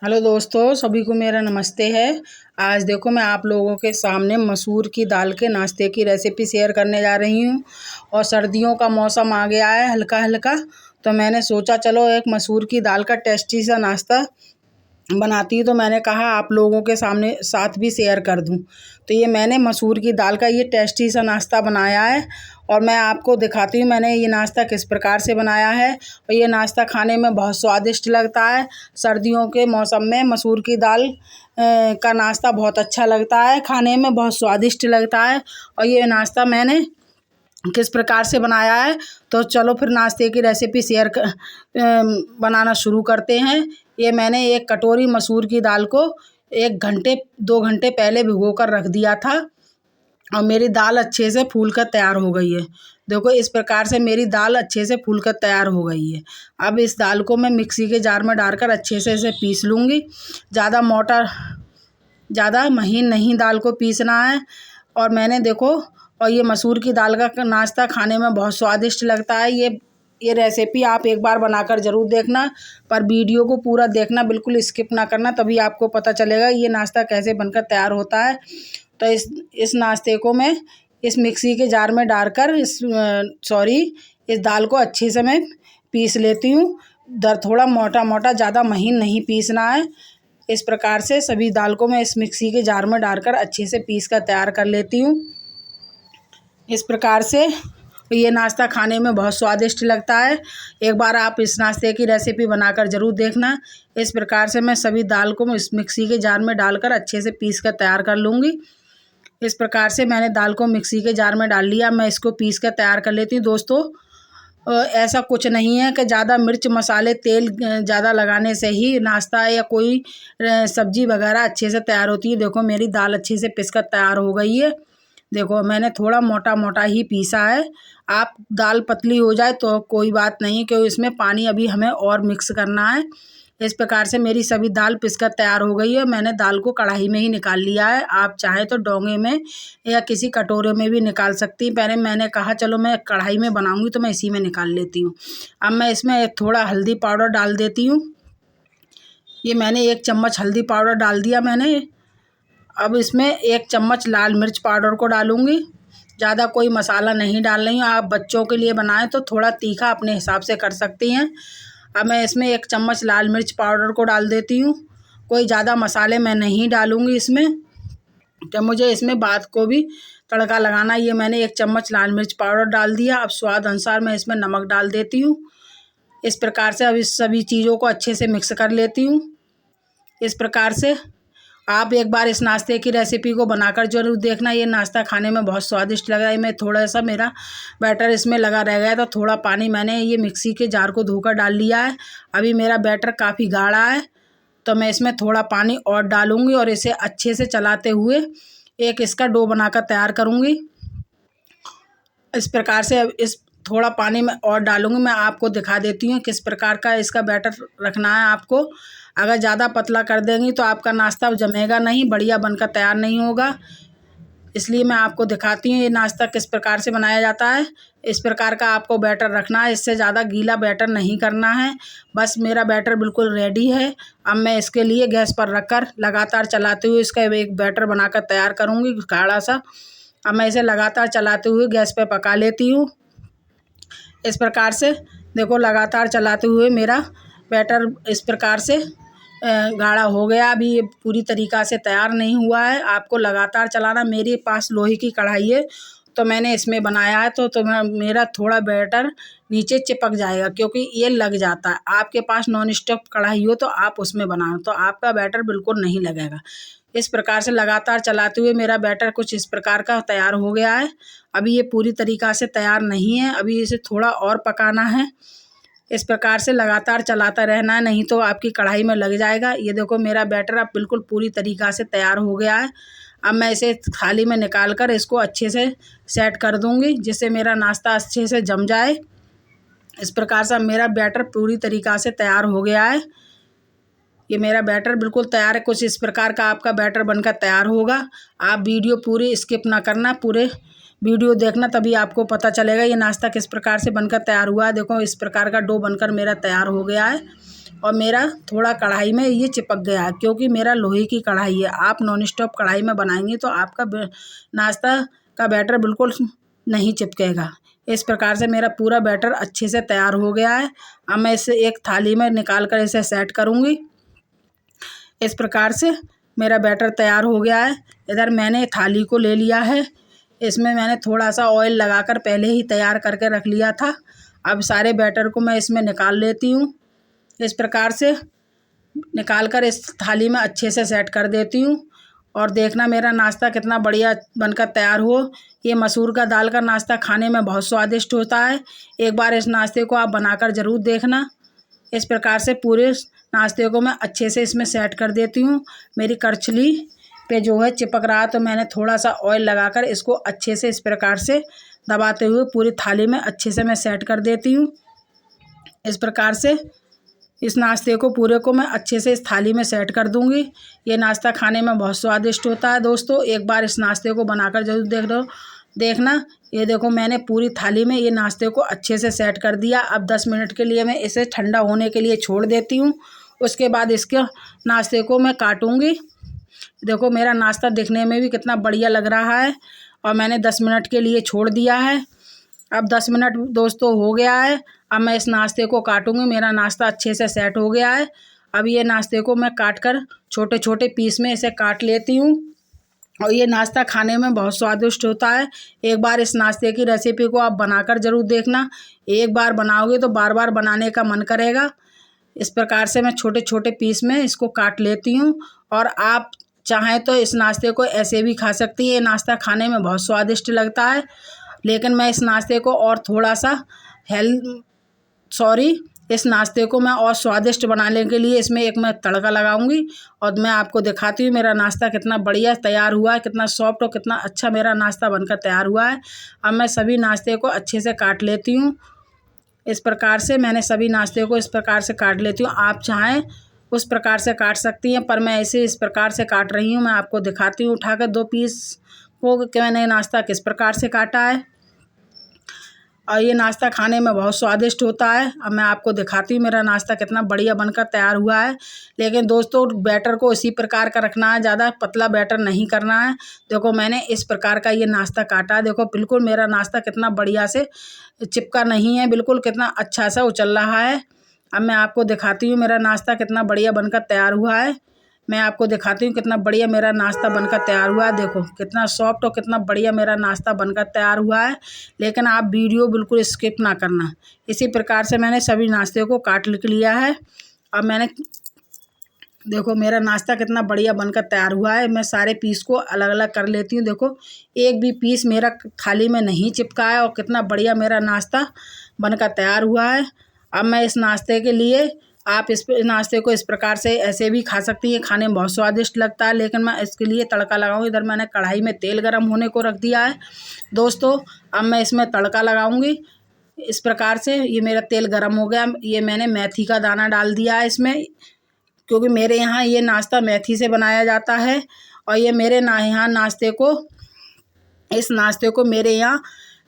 Hello दोस्तों, सभी को मेरा नमस्ते है। आज देखो मैं आप लोगों के सामने मसूर की दाल के नाश्ते की रेसिपी शेयर करने जा रही हूँ। और सर्दियों का मौसम आ गया है हल्का हल्का, तो मैंने सोचा चलो एक मसूर की दाल का टेस्टी सा नाश्ता बनाती हूँ, तो मैंने कहा आप लोगों के सामने साथ भी शेयर कर दूँ। तो ये मैंने मसूर की दाल का ये टेस्टी सा नाश्ता बनाया है और मैं आपको दिखाती हूँ मैंने ये नाश्ता किस प्रकार से बनाया है। और ये नाश्ता खाने में बहुत स्वादिष्ट लगता है। सर्दियों के मौसम में मसूर की दाल का नाश्ता बहुत अच्छा लगता है, खाने में बहुत स्वादिष्ट लगता है। और ये नाश्ता मैंने किस प्रकार से बनाया है, तो चलो फिर नाश्ते की रेसिपी बनाना शुरू करते हैं। ये मैंने एक कटोरी मसूर की दाल को 1 घंटे 2 घंटे पहले भिगो कर रख दिया था और मेरी दाल अच्छे से फूल कर तैयार हो गई है। देखो इस प्रकार से मेरी दाल अच्छे से फूल कर तैयार हो गई है। अब इस दाल को मैं मिक्सी के जार में डालकर अच्छे से इसे पीस लूँगी। ज़्यादा महीन नहीं दाल को पीसना है। और मैंने देखो और ये मसूर की दाल का नाश्ता खाने में बहुत स्वादिष्ट लगता है। ये रेसिपी आप एक बार बनाकर ज़रूर देखना, पर वीडियो को पूरा देखना, बिल्कुल स्किप ना करना, तभी आपको पता चलेगा ये नाश्ता कैसे बनकर तैयार होता है। तो इस नाश्ते को मैं इस मिक्सी के जार में डालकर इस दाल को अच्छे से मैं पीस लेती हूँ। थोड़ा मोटा मोटा, ज़्यादा महीन नहीं पीसना है। इस प्रकार से सभी दाल को मैं इस मिक्सी के जार में डालकर अच्छे से पीस कर तैयार कर लेती हूँ। इस प्रकार से ये नाश्ता खाने में बहुत स्वादिष्ट लगता है। एक बार आप इस नाश्ते की रेसिपी बनाकर ज़रूर देखना। इस प्रकार से मैं सभी दाल को इस मिक्सी के जार में डालकर अच्छे से पीस कर तैयार कर लूँगी। इस प्रकार से मैंने दाल को मिक्सी के जार में डाल लिया, मैं इसको पीस कर तैयार कर लेती हूँ। दोस्तों ऐसा कुछ नहीं है कि ज़्यादा मिर्च मसाले तेल ज़्यादा लगाने से ही नाश्ता या कोई सब्ज़ी वगैरह अच्छे से तैयार होती है। देखो मेरी दाल अच्छे से पिस कर तैयार हो गई है। देखो मैंने थोड़ा मोटा मोटा ही पीसा है। आप दाल पतली हो जाए तो कोई बात नहीं, क्योंकि इसमें पानी अभी हमें और मिक्स करना है। इस प्रकार से मेरी सभी दाल पिसकर तैयार हो गई है। मैंने दाल को कढ़ाई में ही निकाल लिया है। आप चाहे तो डोंगे में या किसी कटोरे में भी निकाल सकती हैं। पहले मैंने कहा चलो मैं कढ़ाई में बनाऊंगी तो मैं इसी में निकाल लेती हूँ। अब मैं इसमें थोड़ा हल्दी पाउडर डाल देती हूँ। ये मैंने 1 चम्मच हल्दी पाउडर डाल दिया मैंने। अब इसमें 1 चम्मच लाल मिर्च पाउडर को डालूँगी। ज़्यादा कोई मसाला नहीं डाल रही हूँ। आप बच्चों के लिए बनाएं तो थोड़ा तीखा अपने हिसाब से कर सकती हैं। अब मैं इसमें 1 चम्मच लाल मिर्च पाउडर को डाल देती हूँ। कोई ज़्यादा मसाले मैं नहीं डालूँगी इसमें, तो मुझे इसमें बाद को भी तड़का लगाना। ये मैंने 1 चम्मच लाल मिर्च पाउडर डाल दिया। अब स्वाद अनुसार मैं इसमें नमक डाल देती हूँ। इस प्रकार से अब इस सभी चीज़ों को अच्छे से मिक्स कर लेती हूँ। इस प्रकार से आप एक बार इस नाश्ते की रेसिपी को बनाकर ज़रूर देखना। ये नाश्ता खाने में बहुत स्वादिष्ट लग रहा है। मैं थोड़ा सा मेरा बैटर इसमें लगा रह गया, तो थोड़ा पानी मैंने ये मिक्सी के जार को धोकर डाल लिया है। अभी मेरा बैटर काफ़ी गाढ़ा है, तो मैं इसमें थोड़ा पानी और डालूँगी और इसे अच्छे से चलाते हुए एक इसका डो बनाकर तैयार करूँगी। इस प्रकार से अब इस थोड़ा पानी में और डालूँगी। मैं आपको दिखा देती हूँ किस प्रकार का इसका बैटर रखना है आपको। अगर ज़्यादा पतला कर देंगी तो आपका नाश्ता जमेगा नहीं, बढ़िया बनकर तैयार नहीं होगा। इसलिए मैं आपको दिखाती हूँ ये नाश्ता किस प्रकार से बनाया जाता है। इस प्रकार का आपको बैटर रखना है, इससे ज़्यादा गीला बैटर नहीं करना है। बस मेरा बैटर बिल्कुल रेडी है। अब मैं इसके लिए गैस पर रखकर लगातार चलाते हुए इसका एक बैटर बनाकर तैयार करूँगी गाढ़ा सा। अब मैं इसे लगातार चलाते हुए गैस पर पका लेती हूँ। इस प्रकार से देखो लगातार चलाते हुए मेरा बैटर इस प्रकार से गाढ़ा हो गया। अभी ये पूरी तरीक़ा से तैयार नहीं हुआ है, आपको लगातार चलाना। मेरे पास लोहे की कढ़ाई है तो मैंने इसमें बनाया है, तो मेरा थोड़ा बैटर नीचे चिपक जाएगा क्योंकि ये लग जाता है। आपके पास नॉन स्टिक कढ़ाई हो तो आप उसमें बनाओ, तो आपका बैटर बिल्कुल नहीं लगेगा। इस प्रकार से लगातार चलाते हुए मेरा बैटर कुछ इस प्रकार का तैयार हो गया है। अभी ये पूरी तरीक़ा से तैयार नहीं है, अभी इसे थोड़ा और पकाना है। इस प्रकार से लगातार चलाता रहना है, नहीं तो आपकी कढ़ाई में लग जाएगा। ये देखो मेरा बैटर अब बिल्कुल पूरी तरीक़ा से तैयार हो गया है। अब मैं इसे थाली में निकाल कर इसको अच्छे से सेट कर दूँगी, जिससे मेरा नाश्ता अच्छे से जम जाए। इस प्रकार से मेरा बैटर पूरी तरीक़ा से तैयार हो गया है। ये मेरा बैटर बिल्कुल तैयार है। कुछ इस प्रकार का आपका बैटर बनकर तैयार होगा। आप वीडियो पूरी स्किप ना करना, पूरे वीडियो देखना, तभी आपको पता चलेगा ये नाश्ता किस प्रकार से बनकर तैयार हुआ है। देखो इस प्रकार का डो बनकर मेरा तैयार हो गया है। और मेरा थोड़ा कढ़ाई में ये चिपक गया है, क्योंकि मेरा लोहे की कढ़ाई है। आप नॉन स्टॉप कढ़ाई में बनाएंगे तो आपका नाश्ता का बैटर बिल्कुल नहीं चिपकेगा। इस प्रकार से मेरा पूरा बैटर अच्छे से तैयार हो गया है। अब मैं इसे एक थाली में निकाल कर इसे सेट करूँगी। इस प्रकार से मेरा बैटर तैयार हो गया है। इधर मैंने थाली को ले लिया है, इसमें मैंने थोड़ा सा ऑयल लगाकर पहले ही तैयार करके रख लिया था। अब सारे बैटर को मैं इसमें निकाल लेती हूँ। इस प्रकार से निकाल कर इस थाली में अच्छे से सेट कर देती हूँ। और देखना मेरा नाश्ता कितना बढ़िया बनकर तैयार हो। ये मसूर का दाल का नाश्ता खाने में बहुत स्वादिष्ट होता है। एक बार इस नाश्ते को आप बनाकर ज़रूर देखना। इस प्रकार से पूरे नाश्ते को मैं अच्छे से इसमें सेट कर देती हूँ। मेरी करछली पे जो है चिपक रहा, तो मैंने थोड़ा सा ऑयल लगाकर इसको अच्छे से इस प्रकार से दबाते हुए पूरी थाली में अच्छे से मैं सेट कर देती हूँ। इस प्रकार से इस नाश्ते को पूरे को मैं अच्छे से इस थाली में सेट कर दूंगी। ये नाश्ता खाने में बहुत स्वादिष्ट होता है दोस्तों, एक बार इस नाश्ते को बनाकर ज़रूर देखना। ये देखो मैंने पूरी थाली में ये नाश्ते को अच्छे से सेट कर दिया। अब 10 मिनट के लिए मैं इसे ठंडा होने के लिए छोड़ देती हूँ। उसके बाद इसके नाश्ते को मैं काटूँगी। देखो मेरा नाश्ता दिखने में भी कितना बढ़िया लग रहा है और मैंने 10 मिनट के लिए छोड़ दिया है। अब 10 मिनट दोस्तों हो गया है। अब मैं इस नाश्ते को काटूँगी। मेरा नाश्ता अच्छे से सेट हो गया है। अब ये नाश्ते को मैं काट कर छोटे छोटे पीस में इसे काट लेती हूँ और ये नाश्ता खाने में बहुत स्वादिष्ट होता है। एक बार इस नाश्ते की रेसिपी को आप बनाकर ज़रूर देखना। एक बार बनाओगे तो बार बार बनाने का मन करेगा। इस प्रकार से मैं छोटे छोटे पीस में इसको काट लेती हूँ और आप चाहें तो इस नाश्ते को ऐसे भी खा सकती है। ये नाश्ता खाने में बहुत स्वादिष्ट लगता है, लेकिन मैं इस नाश्ते को और थोड़ा सा इस नाश्ते को मैं और स्वादिष्ट बनाने के लिए इसमें एक मैं तड़का लगाऊंगी और मैं आपको दिखाती हूँ मेरा नाश्ता कितना बढ़िया तैयार हुआ है, कितना सॉफ्ट और कितना अच्छा मेरा नाश्ता बनकर तैयार हुआ है। अब मैं सभी नाश्ते को अच्छे से काट लेती हूँ। इस प्रकार से मैंने सभी नाश्ते को इस प्रकार से काट लेती हूँ। आप चाहें उस प्रकार से काट सकती हैं, पर मैं इसे इस प्रकार से काट रही हूँ। मैं आपको दिखाती हूँ उठाकर 2 पीस को कि मैंने नाश्ता किस प्रकार से काटा है। और ये नाश्ता खाने में बहुत स्वादिष्ट होता है। अब मैं आपको दिखाती हूँ मेरा नाश्ता कितना बढ़िया बनकर तैयार हुआ है। लेकिन दोस्तों बैटर को इसी प्रकार का रखना है, ज़्यादा पतला बैटर नहीं करना है। देखो मैंने इस प्रकार का ये नाश्ता काटा है। देखो बिल्कुल मेरा नाश्ता कितना बढ़िया से चिपका नहीं है, बिल्कुल कितना अच्छा सा उछल रहा है। अब मैं आपको दिखाती हूँ मेरा नाश्ता कितना बढ़िया बनकर तैयार हुआ है। मैं आपको दिखाती हूँ कितना बढ़िया मेरा नाश्ता बनकर तैयार हुआ है। देखो कितना सॉफ्ट और कितना बढ़िया मेरा नाश्ता बनकर तैयार हुआ है। लेकिन आप वीडियो बिल्कुल स्किप ना करना। इसी प्रकार से मैंने सभी नाश्ते को काट लिया है। अब मैंने देखो मेरा नाश्ता कितना बढ़िया बनकर तैयार हुआ है। मैं सारे पीस को अलग अलग कर लेती हूँ। देखो एक भी पीस मेरा थाली में नहीं चिपका है और कितना बढ़िया मेरा नाश्ता बनकर तैयार हुआ है। अब मैं इस नाश्ते के लिए आप इस नाश्ते को इस प्रकार से ऐसे भी खा सकती हैं, खाने में बहुत स्वादिष्ट लगता है। लेकिन मैं इसके लिए तड़का लगाऊंगी। इधर मैंने कढ़ाई में तेल गरम होने को रख दिया है दोस्तों। अब मैं इसमें तड़का लगाऊंगी। इस प्रकार से ये मेरा तेल गरम हो गया। ये मैंने मेथी का दाना डाल दिया है इसमें, क्योंकि मेरे यहाँ ये नाश्ता मेथी से बनाया जाता है। और ये मेरे यहाँ इस नाश्ते को मेरे यहाँ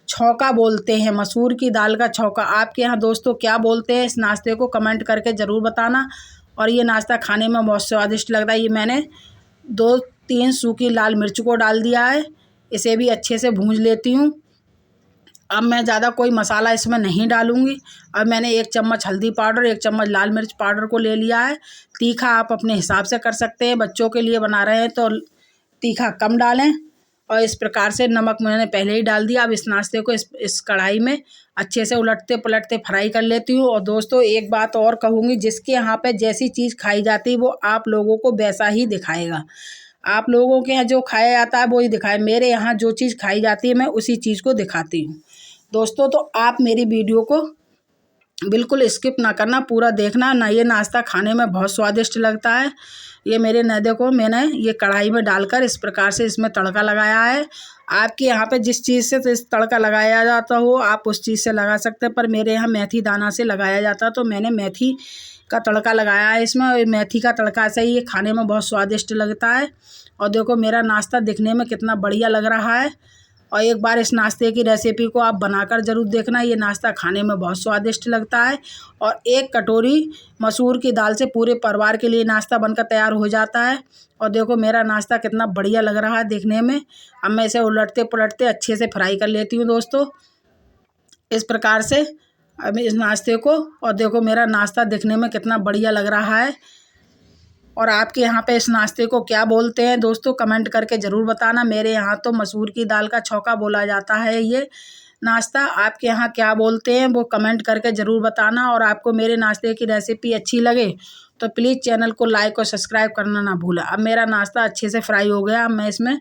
छौका बोलते हैं, मसूर की दाल का छौका। आपके यहाँ दोस्तों क्या बोलते हैं इस नाश्ते को कमेंट करके ज़रूर बताना। और ये नाश्ता खाने में बहुत स्वादिष्ट लगता है। ये मैंने 2-3 सूखी लाल मिर्च को डाल दिया है। इसे भी अच्छे से भूंज लेती हूँ। अब मैं ज़्यादा कोई मसाला इसमें नहीं डालूँगी। अब मैंने 1 चम्मच हल्दी पाउडर, 1 चम्मच लाल मिर्च पाउडर को ले लिया है। तीखा आप अपने हिसाब से कर सकते हैं। बच्चों के लिए बना रहे हैं तो तीखा कम डालें। और इस प्रकार से नमक मैंने पहले ही डाल दिया। अब इस नाश्ते को इस कढ़ाई में अच्छे से उलटते पलटते फ्राई कर लेती हूँ। और दोस्तों एक बात और कहूँगी, जिसके यहाँ पे जैसी चीज़ खाई जाती है वो आप लोगों को वैसा ही दिखाएगा। आप लोगों के यहाँ जो खाया जाता है वो ही दिखाए। मेरे यहाँ जो चीज़ खाई जाती है मैं उसी चीज़ को दिखाती हूँ दोस्तों। तो आप मेरी वीडियो को बिल्कुल स्किप ना करना, पूरा देखना ना। ये नाश्ता खाने में बहुत स्वादिष्ट लगता है। ये मेरे देखो मैंने ये कढ़ाई में डालकर इस प्रकार से इसमें तड़का लगाया है। आपके यहाँ पे जिस चीज़ से इस तड़का लगाया जाता हो आप उस चीज़ से लगा सकते हैं, पर मेरे यहाँ मेथी दाना से लगाया जाता है तो मैंने मेथी का तड़का लगाया है इसमें। और मेथी का तड़का से ही ये खाने में बहुत स्वादिष्ट लगता है। और देखो मेरा नाश्ता दिखने में कितना बढ़िया लग रहा है और एक बार इस नाश्ते की रेसिपी को आप बनाकर ज़रूर देखना। ये नाश्ता खाने में बहुत स्वादिष्ट लगता है और 1 कटोरी मसूर की दाल से पूरे परिवार के लिए नाश्ता बनकर तैयार हो जाता है। और देखो मेरा नाश्ता कितना बढ़िया लग रहा है देखने में। अब मैं इसे उलटते पुलटते अच्छे से फ्राई कर लेती हूँ दोस्तों, इस प्रकार से अब इस नाश्ते को। और देखो मेरा नाश्ता दिखने में कितना बढ़िया लग रहा है। और आपके यहाँ पे इस नाश्ते को क्या बोलते हैं दोस्तों, कमेंट करके ज़रूर बताना। मेरे यहाँ तो मसूर की दाल का छौंका बोला जाता है ये नाश्ता। आपके यहाँ क्या बोलते हैं वो कमेंट करके ज़रूर बताना। और आपको मेरे नाश्ते की रेसिपी अच्छी लगे तो प्लीज़ चैनल को लाइक और सब्सक्राइब करना ना भूलें। अब मेरा नाश्ता अच्छे से फ्राई हो गया। अब मैं इसमें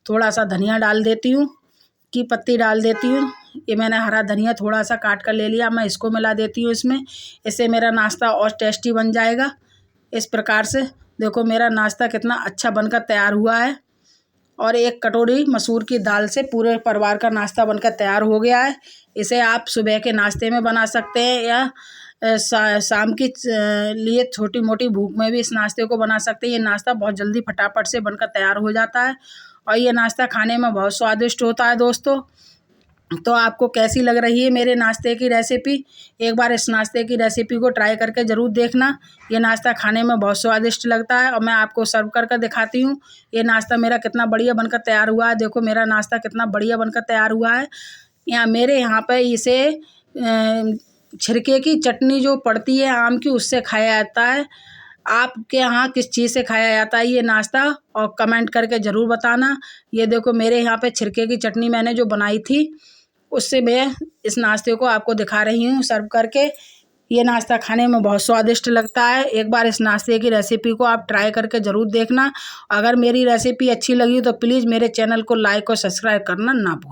थोड़ा सा धनिया डाल देती हूँ, की पत्ती डाल देती हूँ। ये मैंने हरा धनिया थोड़ा सा काट कर ले लिया, मैं इसको मिला देती हूँ इसमें। इससे मेरा नाश्ता और टेस्टी बन जाएगा। इस प्रकार से देखो मेरा नाश्ता कितना अच्छा बनकर तैयार हुआ है। और 1 कटोरी मसूर की दाल से पूरे परिवार का नाश्ता बनकर तैयार हो गया है। इसे आप सुबह के नाश्ते में बना सकते हैं या शाम की लिए छोटी मोटी भूख में भी इस नाश्ते को बना सकते हैं। ये नाश्ता बहुत जल्दी फटाफट से बनकर तैयार हो जाता है और ये नाश्ता खाने में बहुत स्वादिष्ट होता है दोस्तों। तो आपको कैसी लग रही है मेरे नाश्ते की रेसिपी, एक बार इस नाश्ते की रेसिपी को ट्राई करके ज़रूर देखना। ये नाश्ता खाने में बहुत स्वादिष्ट लगता है। और मैं आपको सर्व करके दिखाती हूँ ये नाश्ता मेरा कितना बढ़िया बनकर तैयार हुआ है। देखो मेरा नाश्ता कितना बढ़िया बनकर तैयार हुआ है। मेरे यहाँ पर इसे छिरके की चटनी जो पड़ती है आम की, उससे खाया जाता है। आपके यहाँ किस चीज़ से खाया जाता है ये नाश्ता, और कमेंट करके ज़रूर बताना। ये देखो मेरे यहाँ पे छिरके की चटनी मैंने जो बनाई थी उससे मैं इस नाश्ते को आपको दिखा रही हूँ सर्व करके। ये नाश्ता खाने में बहुत स्वादिष्ट लगता है। एक बार इस नाश्ते की रेसिपी को आप ट्राई करके ज़रूर देखना। अगर मेरी रेसिपी अच्छी लगी तो प्लीज़ मेरे चैनल को लाइक और सब्सक्राइब करना ना भूलें।